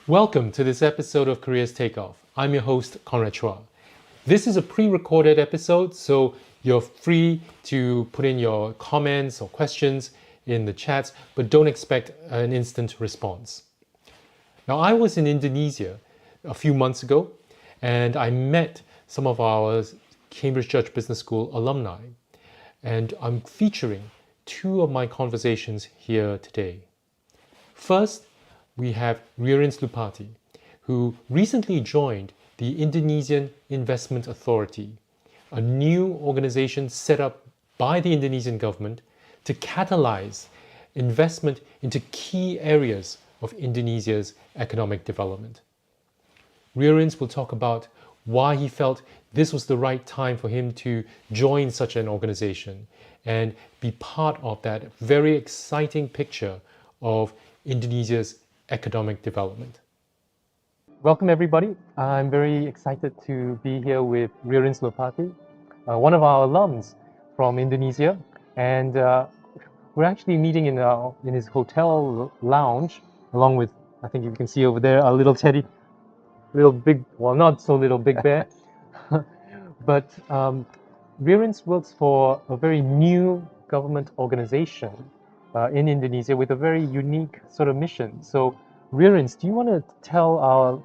Welcome to this episode of Careers Takeoff. I'm your host, Conrad Chua. This is a pre-recorded episode, so you're free to put in your comments or questions in the chats, but don't expect an instant response. Now, I was in Indonesia a few months ago, and I met some of our Cambridge Judge Business School alumni, and I'm featuring two of my conversations here today. First, we have Rierens Loupatty, who recently joined the Indonesian Investment Authority, a new organization set up by the Indonesian government to catalyze investment into key areas of Indonesia's economic development. Rierens will talk about why he felt this was the right time for him to join such an organization and be part of that very exciting picture of Indonesia's economic development. Welcome everybody. I'm very excited to be here with Rierens Loupatty, one of our alums from Indonesia, and we're actually meeting in his hotel lounge, along with, I think you can see over there, a little teddy, little big, well, not so little big bear, but Rierens works for a very new government organization in Indonesia with a very unique sort of mission. So, Rierens, do you want to tell our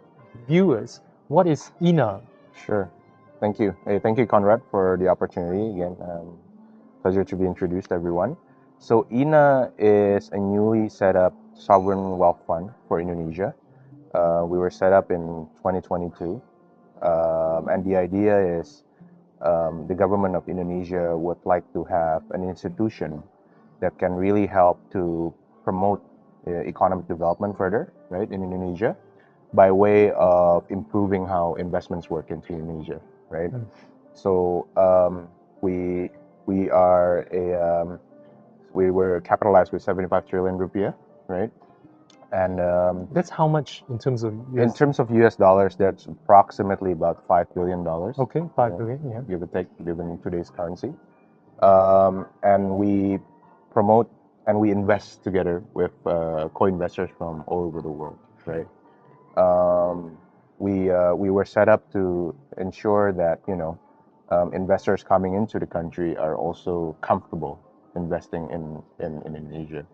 viewers what is INA? Sure. Thank you. Hey, thank you, Conrad, for the opportunity. Again, pleasure to be introduced, everyone. So, INA is a newly set up sovereign wealth fund for Indonesia. We were set up in 2022, and the idea is the government of Indonesia would like to have an institution that can really help to promote economic development further, right, in Indonesia, by way of improving how investments work into Indonesia, right? So we are we were capitalized with 75 trillion rupiah, right? And That's how much in terms of in terms of US dollars, that's approximately about $5 billion. Okay, 5 billion, yeah. Give or take, given today's currency. And we promote and we invest together with co-investors from all over the world, right? We were set up to ensure that investors coming into the country are also comfortable investing in Indonesia.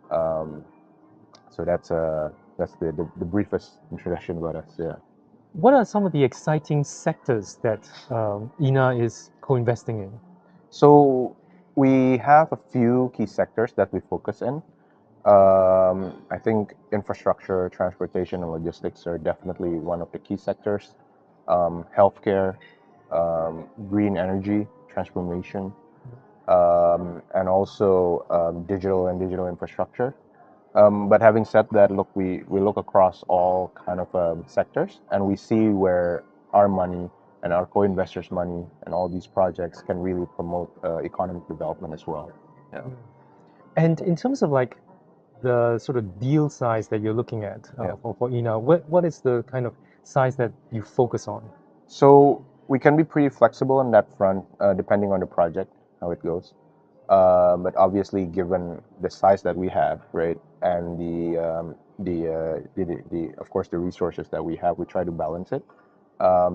So that's the briefest introduction about us. Yeah. What are some of the exciting sectors that INA is co-investing in? So we have a few key sectors that we focus in. I think infrastructure, transportation, and logistics are definitely one of the key sectors. Healthcare, green energy transformation, and also digital infrastructure. But having said that, look, we look across all kind of sectors, and we see where our money and our co-investors' money and all these projects can really promote economic development as well. Yeah. And in terms of like the sort of deal size that you're looking at for INA, what is the kind of size that you focus on? So we can be pretty flexible on that front, depending on the project, how it goes. But obviously, given the size that we have, right, and the of course the resources that we have, we try to balance it.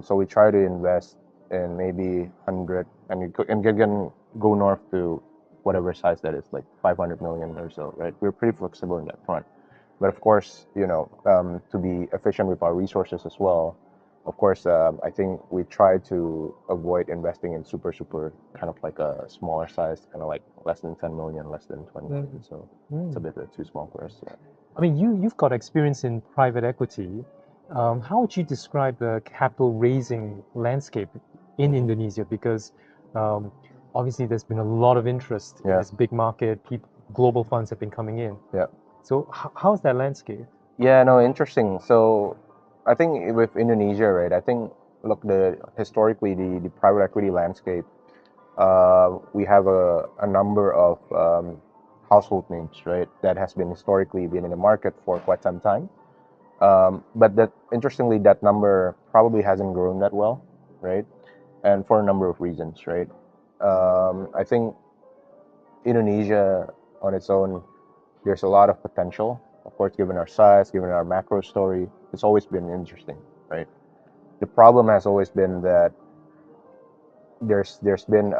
So we try to invest in maybe 100, and you can go north to whatever size that is, like 500 million or so, right? We're pretty flexible in that front. But of course, to be efficient with our resources as well, of course, I think we try to avoid investing in super kind of like a smaller size, kind of like less than 10 million, less than 20 million. So it's a bit too small for us. Yeah. I mean, you've got experience in private equity. How would you describe the capital raising landscape in Indonesia? Because obviously there's been a lot of interest in this big market. Global funds have been coming in. Yeah. So how's that landscape? Yeah, no, interesting. So I think with Indonesia, right, I think, look, historically the private equity landscape, we have a number of household names, right, that has been historically been in the market for quite some time. But that interestingly, that number probably hasn't grown that well, right, and for a number of reasons, right. I think Indonesia on its own, there's a lot of potential of course, given our size, given our macro story, it's always been interesting, right? The problem has always been that there's been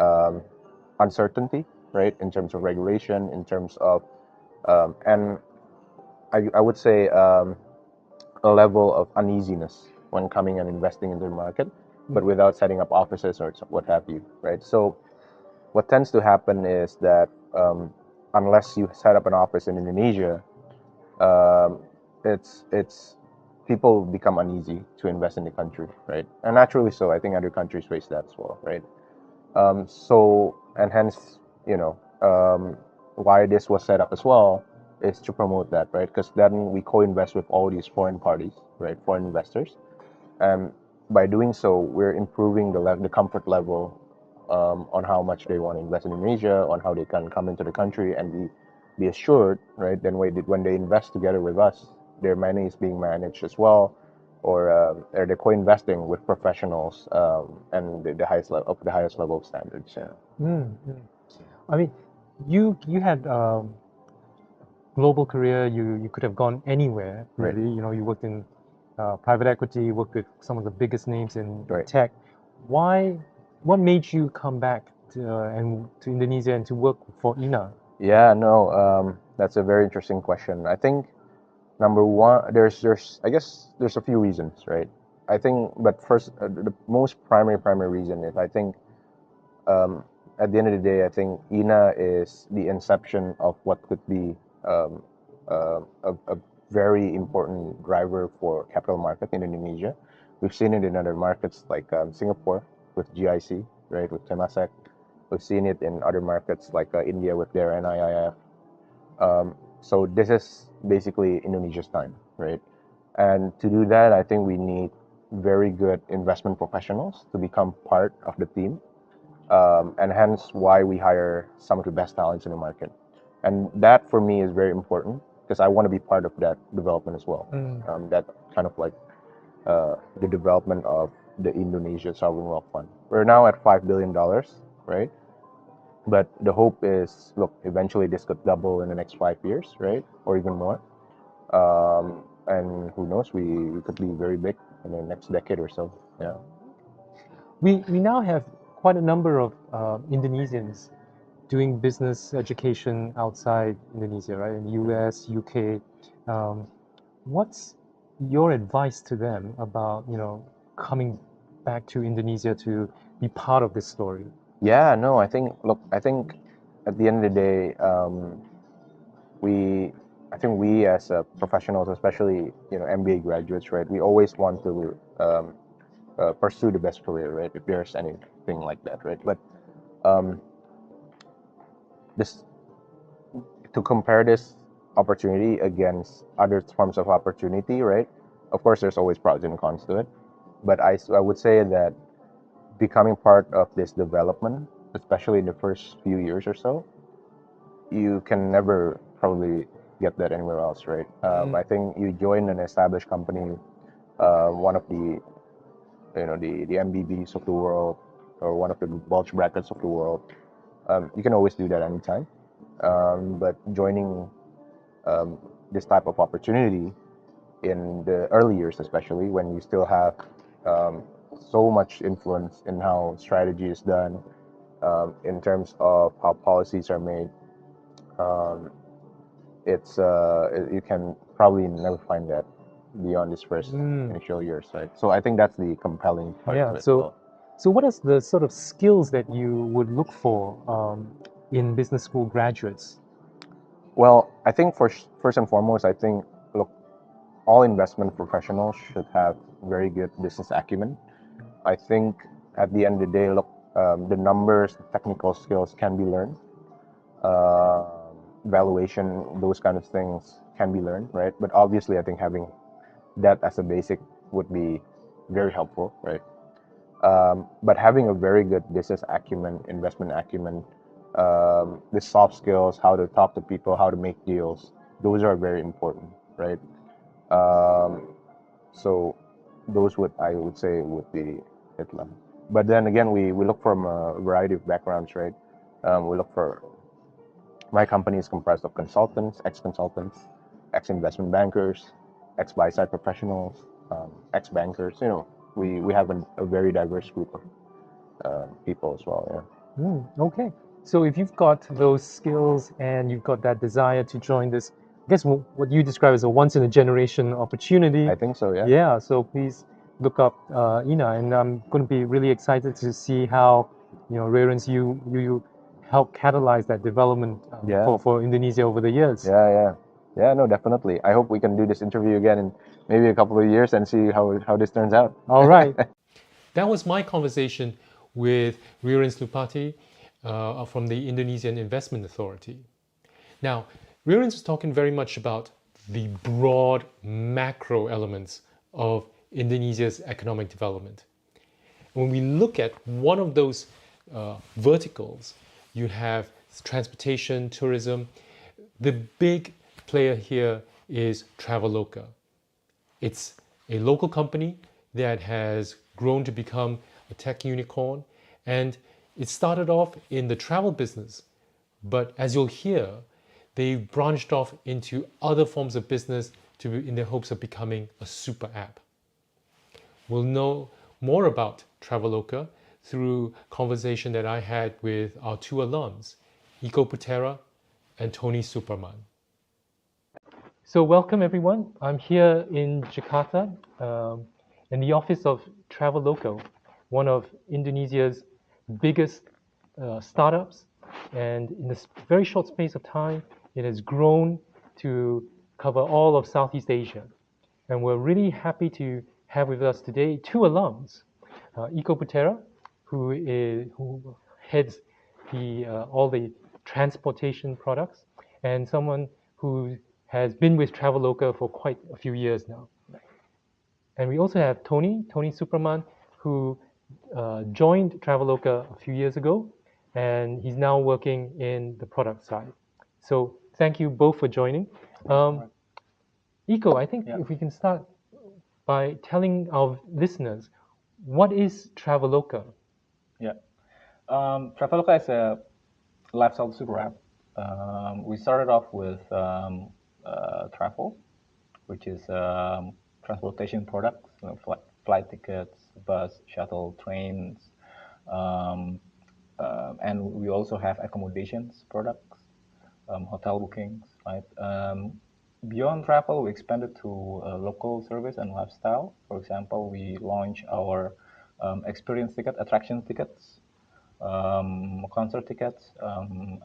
uncertainty, right, in terms of regulation, in terms of and I would say a level of uneasiness when coming and investing into the market, but without setting up offices or what have you, right? So what tends to happen is that unless you set up an office in Indonesia, um, it's people become uneasy to invest in the country, right? And naturally so. I think other countries face that as well, right? So and hence, you know, why this was set up as well is to promote that, right? Because then we co-invest with all these foreign parties, right? Foreign investors, and by doing so, we're improving the comfort level on how much they want to invest in Indonesia, on how they can come into the country and be assured, right? Then when they invest together with us, their money is being managed as well, or they're co-investing with professionals and the highest level of standards. Yeah. I mean, you had global career. You could have gone anywhere, Right. really. You know, you worked in private equity, you worked with some of the biggest names in Right. tech. Why? What made you come back to Indonesia and to work for INA? Yeah, no, that's a very interesting question. I think number one, there's I guess there's a few reasons, right? I think, but first, the most primary reason is I think um, at the end of the day, I think INA is the inception of what could be a very important driver for capital market in Indonesia. We've seen it in other markets like Singapore with GIC, right, with Temasek. We've seen it in other markets like India with their NIIF. So this is basically Indonesia's time, right? And to do that, I think we need very good investment professionals to become part of the team, and hence why we hire some of the best talents in the market. And that for me is very important because I want to be part of that development as well. That kind of like the development of the Indonesia Sovereign Wealth Fund. We're now at $5 billion, right? But the hope is, look, eventually this could double in the next 5 years, right? Or even more. And who knows, we could be very big in the next decade or so. Yeah. We now have quite a number of Indonesians doing business education outside Indonesia, right? In the US, UK. What's your advice to them about, coming back to Indonesia to be part of this story? Yeah, no, I think at the end of the day, we, I think we as professionals, especially, MBA graduates, right, we always want to pursue the best career, right? If there's anything like that, right? But um, this to compare this opportunity against other forms of opportunity, right? Of course, there's always pros and cons to it, but I would say that becoming part of this development, especially in the first few years or so, you can never probably get that anywhere else, right? I think you join an established company, one of the MBBs of the world, or one of the bulge brackets of the world. You can always do that anytime. But joining this type of opportunity in the early years, especially when you still have um, so much influence in how strategy is done, in terms of how policies are made, um, you can probably never find that beyond this first initial years, right? So I think that's the compelling part Yeah. of it. So what are the sort of skills that you would look for in business school graduates? Well, I think first and foremost, I think, look, all investment professionals should have very good business acumen. I think at the end of the day, look, the numbers, the technical skills can be learned. Uh, Valuation, those kind of things can be learned, right? But obviously, I think having that as a basic would be very helpful, right? But having a very good business acumen, investment acumen, the soft skills, how to talk to people, how to make deals, those are very important, right? Um, so those I would say would be it. But then again, we look from a variety of backgrounds, right? We look for, my company is comprised of consultants, ex-consultants, ex-investment bankers, ex-buy-side professionals, ex-bankers. We have a very diverse group of people as well. Yeah. Okay. So if you've got those skills and you've got that desire to join this, I guess what you describe as a once-in-a-generation opportunity. I think so. Yeah. Yeah. So please look up Ina, and I'm going to be really excited to see how Rierens, you help catalyze that development Yeah. for Indonesia over the years. Yeah. No, definitely. I hope we can do this interview again in maybe a couple of years and see how this turns out. All right. That was my conversation with Rierens Loupatty from the Indonesian Investment Authority. Now, Rierens is talking very much about the broad macro elements of Indonesia's economic development. When we look at one of those verticals, you have transportation, tourism. The big player here is Traveloka. It's a local company that has grown to become a tech unicorn, and it started off in the travel business, but as you'll hear, they've branched off into other forms of business in their hopes of becoming a super app. We'll know more about Traveloka through conversation that I had with our two alums, Iko Putera and Tony Supraman. So welcome everyone. I'm here in Jakarta in the office of Traveloka, one of Indonesia's biggest startups, and in this very short space of time, it has grown to cover all of Southeast Asia. And we're really happy to have with us today two alums, Iko Putera, who heads all the transportation products, and someone who has been with Traveloka for quite a few years now. And we also have Tony Supraman, who joined Traveloka a few years ago, and he's now working in the product side. So thank you both for joining. Iko, I think if we can start by telling our listeners, what is Traveloka? Yeah, Traveloka is a lifestyle super app. We started off with travel, which is transportation products, flight tickets, bus, shuttle, trains, and we also have accommodations products, hotel bookings, right? Beyond travel, we expanded to local service and lifestyle. For example, we launched our experience ticket, attraction tickets, concert tickets,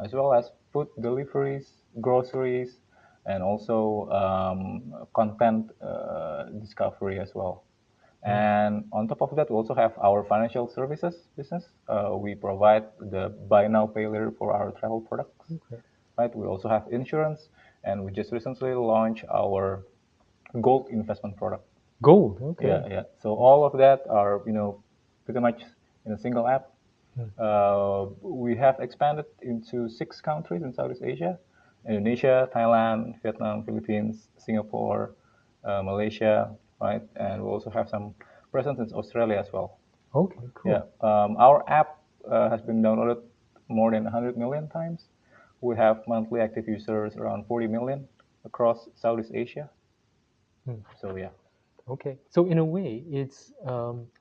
as well as food deliveries, groceries, and also content discovery as well. And on top of that, we also have our financial services business. We provide the buy now, pay later for our travel products. Okay. Right? We also have insurance, and we just recently launched our gold investment product. Gold, okay. Yeah. So all of that are pretty much in a single app. We have expanded into 6 countries in Southeast Asia: Indonesia, Thailand, Vietnam, Philippines, Singapore, Malaysia, right? And we also have some presence in Australia as well. Okay, cool. Yeah, our app has been downloaded more than 100 million times. We have monthly active users around 40 million across Southeast Asia. So yeah. Okay, so in a way, it's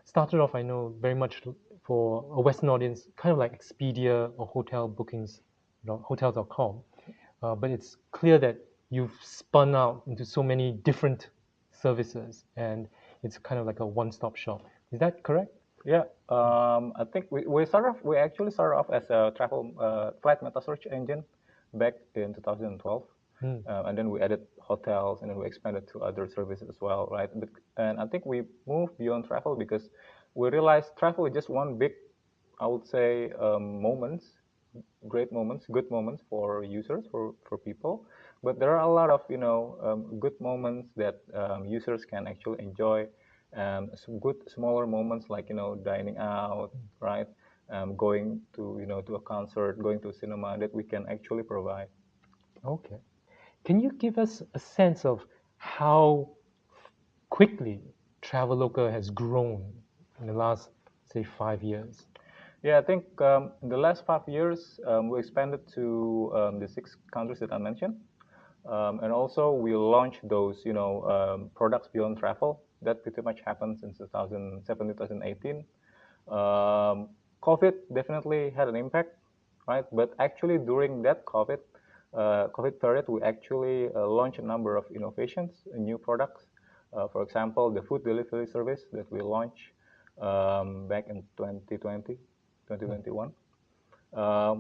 started off, I know, very much for a Western audience, kind of like Expedia or hotel bookings, hotels.com. But it's clear that you've spun out into so many different services, and it's kind of like a one-stop shop. Is that correct? Yeah, I think we actually started off as a travel flight meta search engine back in 2012, and then we added hotels, and then we expanded to other services as well, right? And I think we moved beyond travel because we realized travel is just one big, I would say, great moments, good moments for users, for people. But there are a lot of good moments that users can actually enjoy. Some good smaller moments like dining out, right? Going to a concert, going to a cinema, that we can actually provide. Okay. Can you give us a sense of how quickly Traveloka has grown in the last, say, 5 years? Yeah, I think in the last 5 years, we expanded to the 6 countries that I mentioned. And also we launched those, products beyond travel. That pretty much happened since 2017, 2018. COVID definitely had an impact, right? But actually during that COVID period, we actually launched a number of innovations, new products. For example, the food delivery service that we launched back in 2020, 2021.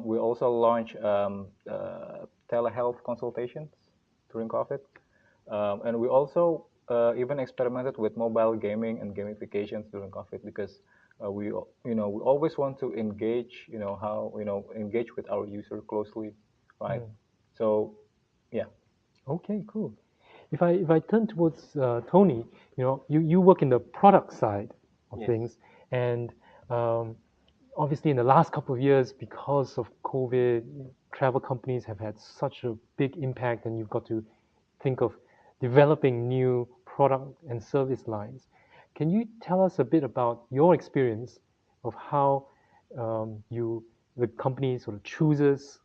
We also launched telehealth consultations during COVID. And we also even experimented with mobile gaming and gamifications during COVID because we always want to engage, engage with our user closely, right? So, yeah. Okay, cool. If I turn towards Tony, you work in the product side of Yes. things, and obviously in the last couple of years, because of COVID, travel companies have had such a big impact, and you've got to think of developing new product and service lines. Can you tell us a bit about your experience of how the company sort of chooses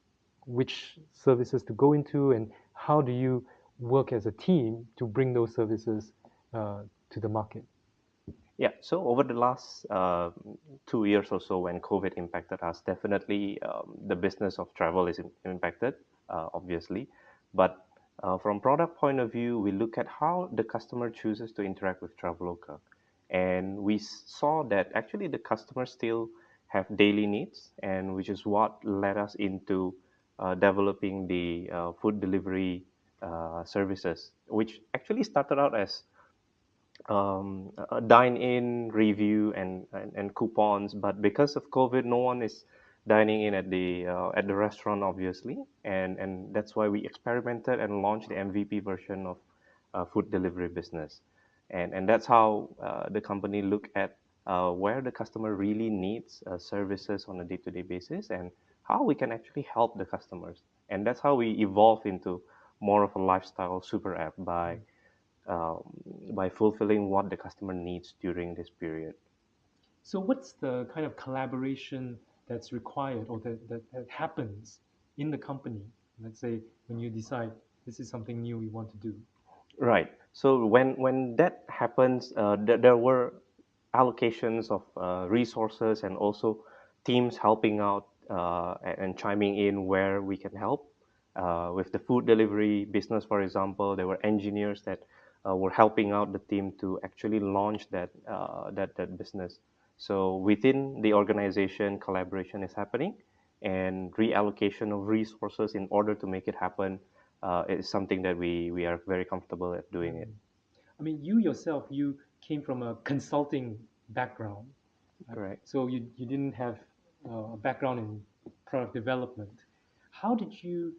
which services to go into, and how do you work as a team to bring those services to the market? Yeah, so over the last 2 years or so, when COVID impacted us, definitely the business of travel is impacted, obviously. But from product point of view, we look at how the customer chooses to interact with Traveloka. And we saw that actually the customers still have daily needs, and which is what led us into developing the food delivery services, which actually started out as a dine-in review and coupons, but because of COVID, no one is dining in at the restaurant, obviously, and that's why we experimented and launched the MVP version of food delivery business, and that's how the company look at where the customer really needs services on a day-to-day basis and how we can actually help the customers, and that's how we evolve into more of a lifestyle super app um, by fulfilling what the customer needs during this period. So, what's the kind of collaboration that's required or that happens in the company? Let's say when you decide this is something new we want to do. Right. So when that happens, there were allocations of resources and also teams helping out and chiming in where we can help. With the food delivery business, for example, there were engineers that were helping out the team to actually launch that business. So within the organization, collaboration is happening, and reallocation of resources in order to make it happen is something that we are very comfortable at doing it. I mean, you yourself, you came from a consulting background, right? Correct. So you didn't have a background in product development. How did you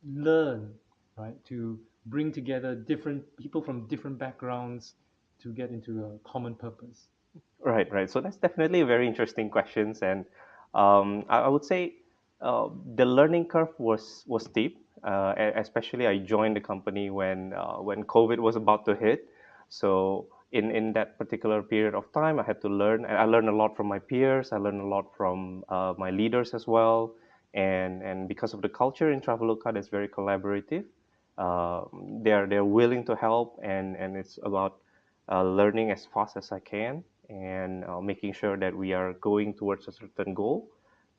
learn, right, to bring together different people from different backgrounds to get into a common purpose? Right, right. So that's definitely a very interesting questions, and I would say the learning curve was steep. Especially, I joined the company when COVID was about to hit. So in that particular period of time, I had to learn, and I learned a lot from my peers. I learned a lot from my leaders as well, and because of the culture in Traveloka, that's very collaborative. They're willing to help, and it's about learning as fast as I can and making sure that we are going towards a certain goal.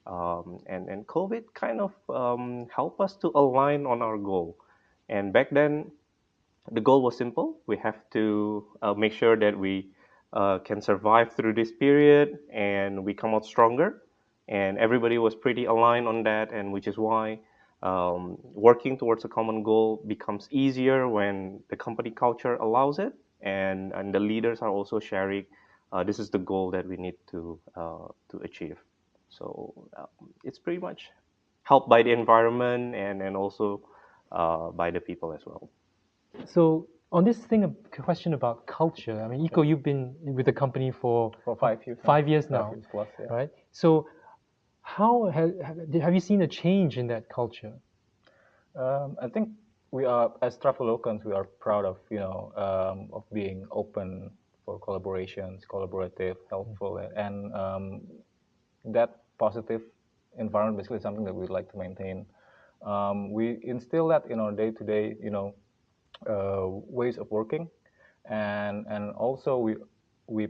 And COVID kind of helped us to align on our goal. And back then, the goal was simple. We have to make sure that we can survive through this period and we come out stronger. And everybody was pretty aligned on that, and which is why working towards a common goal becomes easier when the company culture allows it, and the leaders are also sharing. This is the goal that we need to achieve. So it's pretty much helped by the environment and also by the people as well. So on this thing, a question about culture. I mean, Iko, you've been with the company for 5 years. 5 years now, 5 years plus, yeah. right? So how have you seen a change in that culture? I think we are, as Travelokans, we are proud of of being open for collaborations, collaborative, helpful, and that positive environment basically is something that we'd like to maintain. We instill that in our day-to-day, ways of working, and also we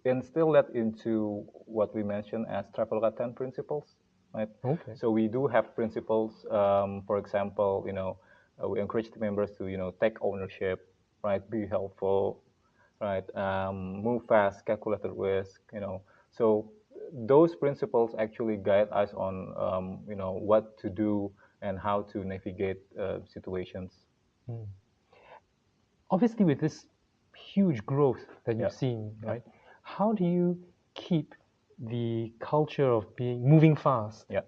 instill that into what we mentioned as Traveloka 10 principles, right? Okay. So we do have principles. For example, we encourage the members to take ownership, right? Be helpful, right? Move fast, calculated risk, So those principles actually guide us on what to do and how to navigate situations. Obviously, with this huge growth that you've Yeah. seen, right? How do you keep the culture of moving fast, Yeah.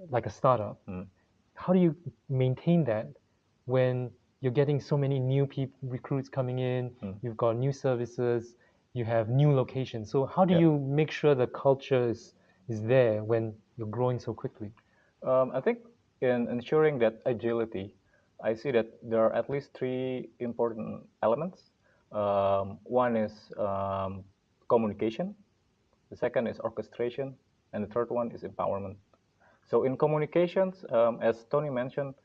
like a startup? How do you maintain that when you're getting so many new recruits coming in? You've got new services, you have new locations. So how do Yeah. you make sure the culture is there when you're growing so quickly? I think in ensuring that agility, I see that there are at least three important elements. One is communication, the second is orchestration, and the third one is empowerment. So in communications, as Tony mentioned,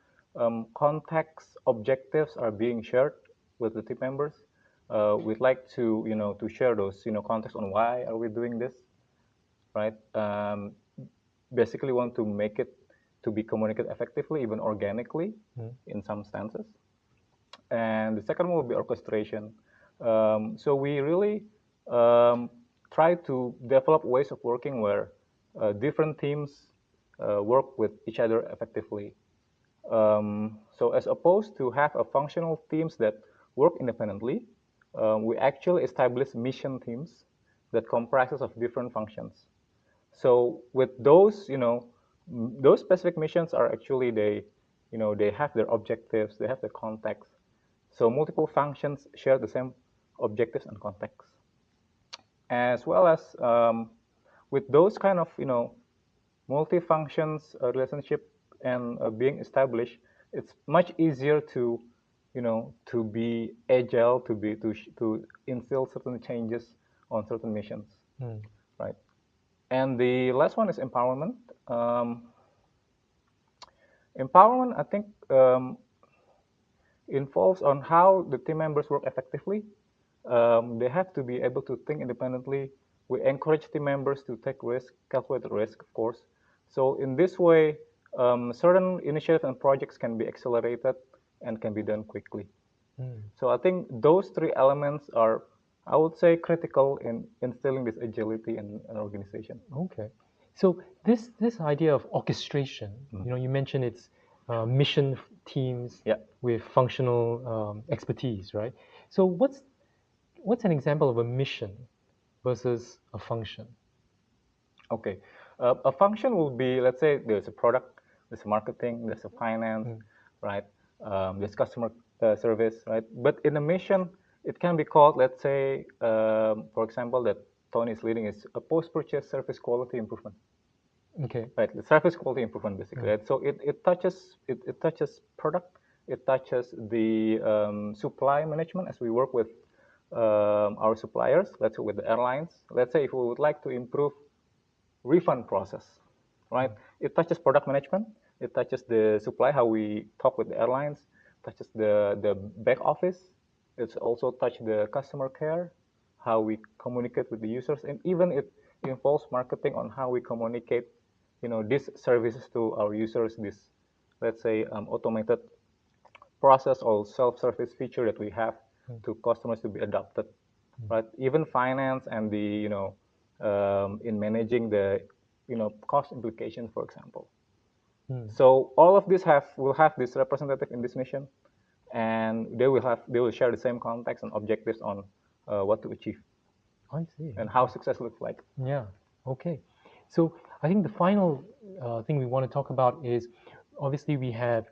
context objectives are being shared with the team members. We'd like to share those context on why are we doing this, right? Basically want to make it to be communicated effectively, even organically, in some stances. And the second one will be orchestration. So we really try to develop ways of working where different teams work with each other effectively. So as opposed to have a functional teams that work independently, we actually establish mission teams that comprises of different functions. So with those, those specific missions are actually they have their objectives, they have their context. So multiple functions share the same objectives and context, as well as with those kind of multi-functions relationship and being established, it's much easier to be agile, to instill certain changes on certain missions, right? And the last one is empowerment. Empowerment, I think, involves on how the team members work effectively. They have to be able to think independently. We encourage team members to take risk, calculated risk, of course. So in this way, certain initiatives and projects can be accelerated and can be done quickly. So I think those three elements are, I would say, critical in instilling this agility in an organization. Okay. So this idea of orchestration, you mentioned it's mission teams with functional expertise, right? So what's an example of a mission versus a function? Okay. A function will be, let's say there's a product, there's a marketing, there's a finance, right? There's customer service, right? But in a mission, it can be called, let's say, for example, that Tony is leading is a post-purchase service quality improvement. Okay. Right, the service quality improvement basically. Right? So it touches product, it touches the supply management as we work with our suppliers. Let's say with the airlines. Let's say if we would like to improve refund process, right? It touches product management. It touches the supply, how we talk with the airlines. Touches the back office. It's also touch the customer care, how we communicate with the users, and even it involves marketing on how we communicate, these services to our users. This, let's say, automated process or self-service feature that we have to customers to be adopted, right? Even finance and the, in managing the, cost implication, for example. So all of this will have this representative in this mission, and they will share the same context and objectives on what to achieve. I see. And how success looks like. Yeah. Okay. So I think the final thing we want to talk about is obviously we have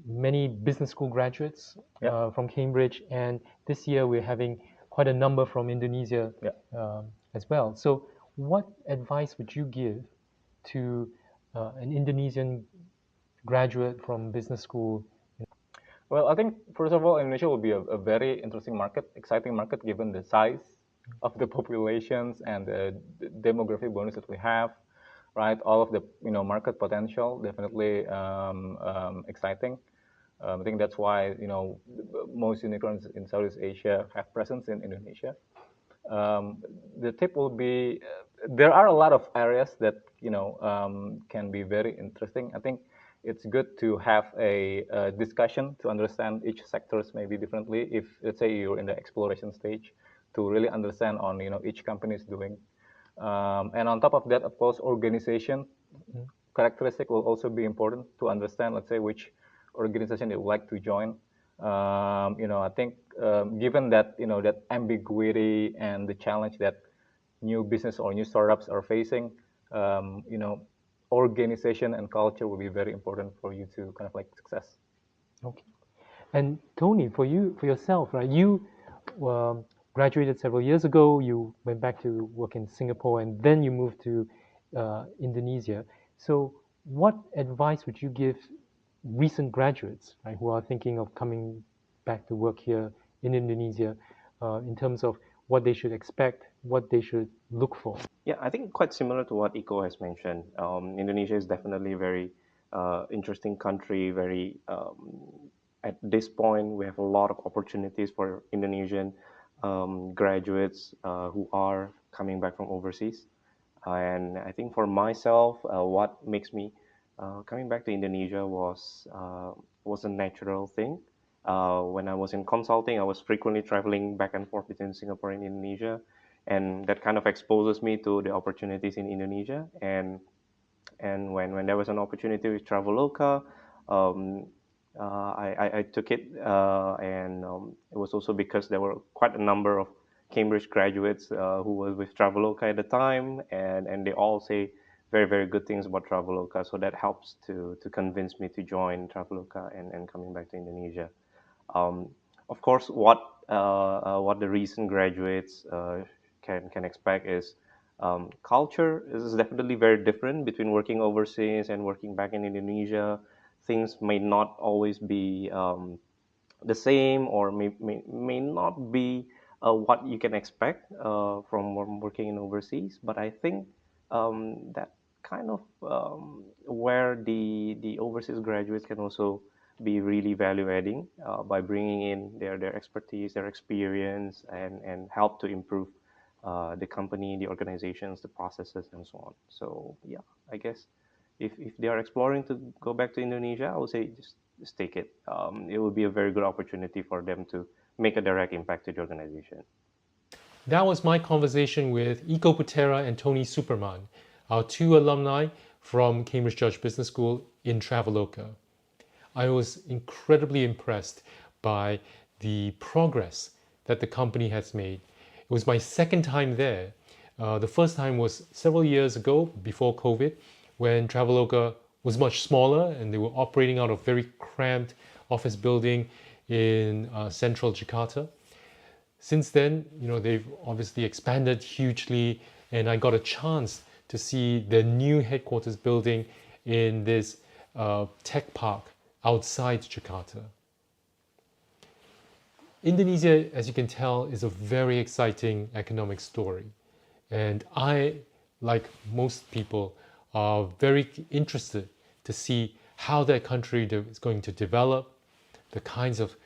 many business school graduates from Cambridge, and this year we're having quite a number from Indonesia as well. So what advice would you give to an Indonesian graduate from business school? Well, I think first of all, Indonesia will be a very interesting market, exciting market, given the size of the populations and the demographic bonus that we have. right? All of the market potential, definitely exciting. I think that's why most unicorns in Southeast Asia have presence in Indonesia. The tip will be there are a lot of areas that can be very interesting. I think it's good to have a discussion to understand each sectors maybe differently. If let's say you're in the exploration stage, to really understand on each company is doing. And on top of that, of course, organization characteristic will also be important to understand. Let's say which organization you would like to join. I think given that that ambiguity and the challenge that new business or new startups are facing, organization and culture will be very important for you to kind of like success. Okay. And Tony, for yourself, right? You graduated several years ago. You went back to work in Singapore, and then you moved to Indonesia. So, what advice would you give recent graduates, right, who are thinking of coming back to work here in Indonesia, in terms of what they should expect, what they should look for? Yeah, I think quite similar to what Iko has mentioned. Indonesia is definitely a very interesting country. Very at this point, we have a lot of opportunities for Indonesian graduates who are coming back from overseas. And I think for myself, what makes me coming back to Indonesia was a natural thing. When I was in consulting, I was frequently traveling back and forth between Singapore and Indonesia, and that kind of exposes me to the opportunities in Indonesia. And when there was an opportunity with Traveloka, I took it, and it was also because there were quite a number of Cambridge graduates who were with Traveloka at the time, and they all say very, very good things about Traveloka. So that helps to convince me to join Traveloka and coming back to Indonesia. Of course, what the recent graduates can expect is culture is definitely very different between working overseas and working back in Indonesia. Things may not always be the same, or may not be what you can expect from working in overseas. But I think that kind of where the overseas graduates can also be really value adding by bringing in their expertise, their experience, and help to improve the company, the organizations, the processes, and so on. So yeah, I guess if they are exploring to go back to Indonesia, I would say just take it. It will be a very good opportunity for them to make a direct impact to the organization. That was my conversation with Iko Putera and Tony Supraman, our two alumni from Cambridge Judge Business School in Traveloka. I was incredibly impressed by the progress that the company has made. It was my second time there. The first time was several years ago, before COVID, when Traveloka was much smaller and they were operating out of a very cramped office building in central Jakarta. Since then, they've obviously expanded hugely, and I got a chance to see their new headquarters building in this tech park outside Jakarta. Indonesia, as you can tell, is a very exciting economic story. And I, like most people, are very interested to see how that country is going to develop, the kinds of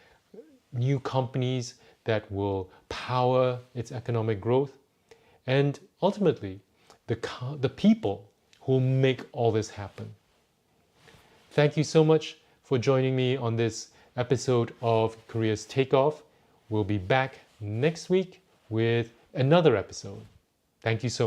new companies that will power its economic growth, and ultimately, the people who will make all this happen. Thank you so much for joining me on this episode of Korea's Takeoff. We'll be back next week with another episode. Thank you so much.